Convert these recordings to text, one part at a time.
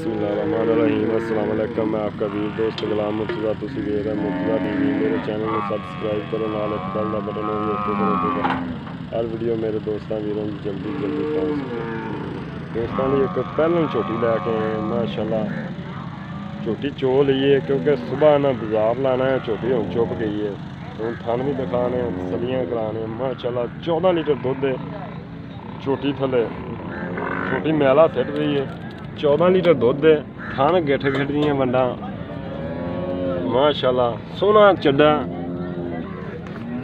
बिस्मिल्लाहिर्रहमानिर्रहीम अस्सलाम वालेकुम। मैं आपका वीर दोस्त गुलाम मुर्तज़ा। तुसी वेख रहे मुर्तज़ा टीवी। मेरे चैनल में सबसक्राइब करो, नाल एक बेल का बटन भी ओके करो। हर वीडियो मेरे दोस्तों वीरों की जल्दी पहुँच सके। दोस्तों की एक पहलन झोटी लैके आए माशाल्लाह। झोटी चो लीए क्योंकि सुबह ना बाजार लाना है, झोटी हम चुप गई है। हूँ थन भी दिखाने सलियाँ कराने माशाल्लाह। 14 लीटर दुध है झोटी थले। छोटी मैला सिट रही है, 14 लीटर दुध है, थन गिठ गिठ दियां वंडा माशाल्लाह। सोहना चड्डा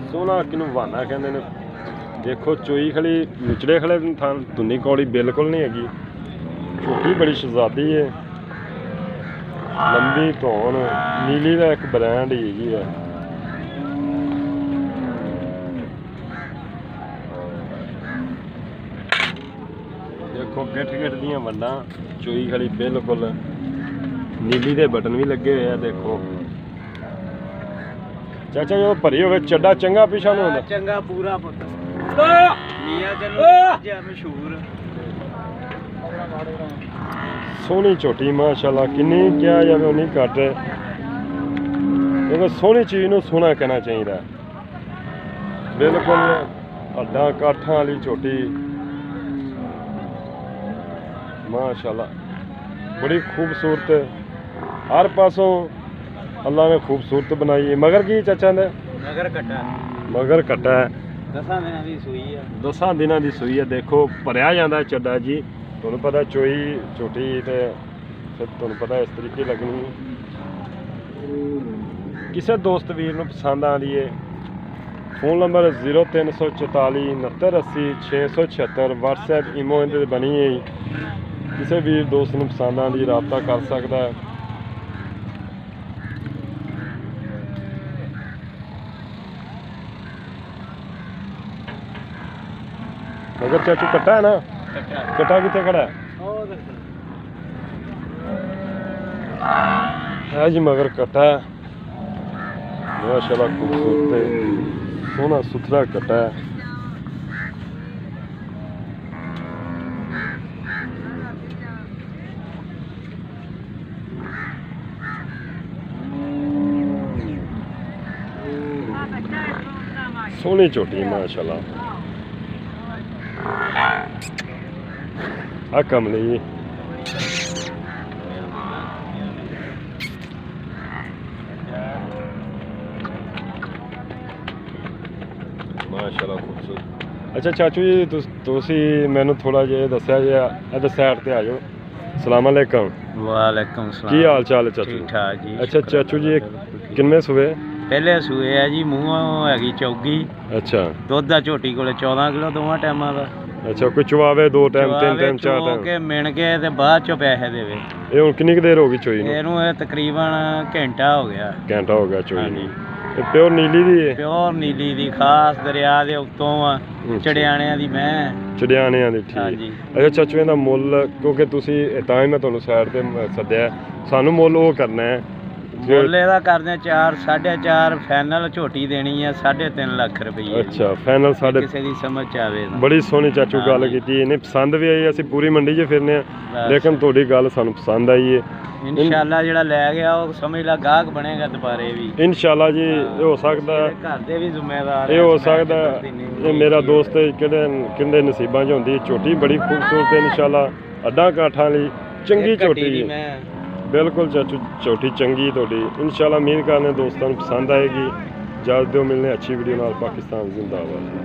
सोहना किनू बहाना कहते हैं। देखो चोई खड़ी निचड़े खड़े थन, धुनी कौड़ी बिल्कुल नहीं हैगी। छोटी बड़ी शहजादी है, लंबी धौन नीली का एक ब्रांड ही है। देखो गिठ गिठ दियां वंडा, चोई खड़ी बिल्कुल नीली दे बटन भी लगे हुए हैं। देखो चाचा जो भरी हो चड्डा चंगा पिछा नु होंदा चंगा पूरा पुੱਤ मियां जनु मशहूर सोहनी झोटी माशाल्लाह। किन्नी क्या जावे उन्नी घट। देखो सोहनी चीज़ नूं सोहना कहना चाहिए। बिल्कुल हड्डां काठां वाली झोटी माशाल्लाह, बड़ी खूबसूरत। हर पासों अल्लाह ने खूबसूरत बनाई है। मगर की चाचा ने मगर कट्टा मगर कट्टा है, 10 दिनों की सूई है। 10 दिनों की सूई है। देखो भरिया जाता चड्डा जी, तुहानूं पता चोई झोटी तो फिर तुहानूं पता इस तरीके लगनी। किसी दोस्त वीर नूं पसंद आती है, फोन नंबर 0344 69 80 676। WhatsApp ईमो इहदे ते बनी है। किसी वीर दोस्त नूं पसंद आती रबता कर सकता है। मगर चाचू कट्टा है ना, कट्टा कितने खड़ा है जी। मगर कट्टा है माशाल्लाह, खूबसूरत सोहना सुथरा कट्टा है। सोहनी झोटी माशाल्लाह। आ कमली माशाल्लाह खूबसूरत। अच्छा चाचू जी तुसी मैनू थोड़ा जिहा दस्सिया जे इधर साइड ते आ जाओ। सलाम अलैकुम। वालेकुम सलाम। की हाल चाल है चाचू? ठीक ठाक जी। अच्छा चाचू जी किन्ने सूए? पहले सूए है जी, मूँहों हैगी चौगी। अच्छा दुध दा झोटी कोले 14 किलो दोवां टाइमां दा। अच्छा कोई चुवावे 2 टाइम 3 टाइम 4 टाइम के मिण के ते बाद चो पैसे देवे। ये हुण कितनी देर हो गई चोई नूं? ਇਹਨੂੰ ਇਹ ਤਕਰੀਬਨ ਘੰਟਾ ਹੋ ਗਿਆ। घंटा हो गया चोई ਹਾਂਜੀ। ये प्योर नीली दी है? ਪਿਓਰ ਨੀਲੀ ਦੀ, ਖਾਸ ਦਰਿਆ ਦੇ ਉੱਤੋਂ ਆ, ਚੜਿਆਣਿਆਂ ਦੀ ਮੈਂ। ਚੜਿਆਣਿਆਂ ਦੀ ਠੀਕ। ਹਾਂਜੀ। ਅੱਛਾ ਚਾਚੂ ਇਹਦਾ ਮੁੱਲ ਕਿਉਂਕਿ ਤੁਸੀਂ ਤਾਂ ਹੀ ਮੈਂ ਤੁਹਾਨੂੰ ਸਾਈਡ ਤੇ ਸੱਦਿਆ, ਸਾਨੂੰ ਮੁੱਲ ਉਹ ਕਰਨਾ ਹੈ। ਮੁੱਲ ਇਹਦਾ ਕਰਦੇ 4 4.5 ਫਾਈਨਲ ਝੋਟੀ ਦੇਣੀ ਆ 3.5 ਲੱਖ ਰੁਪਏ। ਅੱਛਾ ਫਾਈਨਲ ਸਾਡੇ ਕਿਸੇ ਦੀ ਸਮਝ ਚ ਆਵੇ ਤਾਂ। ਬੜੀ ਸੋਹਣੀ ਚਾਚੂ ਗੱਲ ਕੀਤੀ। ਇਹਨੇ ਪਸੰਦ ਵੀ ਆਈ। ਅਸੀਂ ਪੂਰੀ ਮੰਡੀ 'ਚ ਫਿਰਨੇ ਆ, ਲੇਕਿਨ ਤੁਹਾਡੀ ਗੱਲ ਸਾਨੂੰ ਪਸੰਦ ਆਈ ਹੈ। ਇਨਸ਼ਾਅੱਲਾ ਜਿਹੜਾ ਲੈ ਗਿਆ ਉਹ ਸਮਝ ਲਾ ਗਾਹਕ ਬਣੇਗਾ ਦੁਬਾਰੇ ਵੀ ਇਨਸ਼ਾਅੱਲਾ ਜੀ। ਇਹ ਹੋ ਸਕਦਾ ਘਰ ਦੇ ਵੀ ਜ਼ਿੰਮੇਵਾਰ ਇਹ ਹੋ ਸਕਦਾ ਇਹ ਮੇਰਾ ਦੋਸਤ ਕਿਹੜੇ ਨਸੀਬਾਂ 'ਚ ਹੁੰਦੀ। ਝੋਟੀ ਬੜੀ ਖੂਬਸੂਰਤ ਹੈ ਇਨਸ਼ਾਅੱਲਾ। ਅੱਡਾਂ ਕਾਠਾਂ ਲਈ ਚੰਗੀ ਝੋਟੀ ਹੈ। बिल्कुल चाचू झोटी चंगी थोड़ी इंशाल्लाह। उम्मीद करने दोस्तों को पसंद आएगी। इजाज़त दो, मिलने अच्छी वीडियो नाल। पाकिस्तान जिंदाबाद।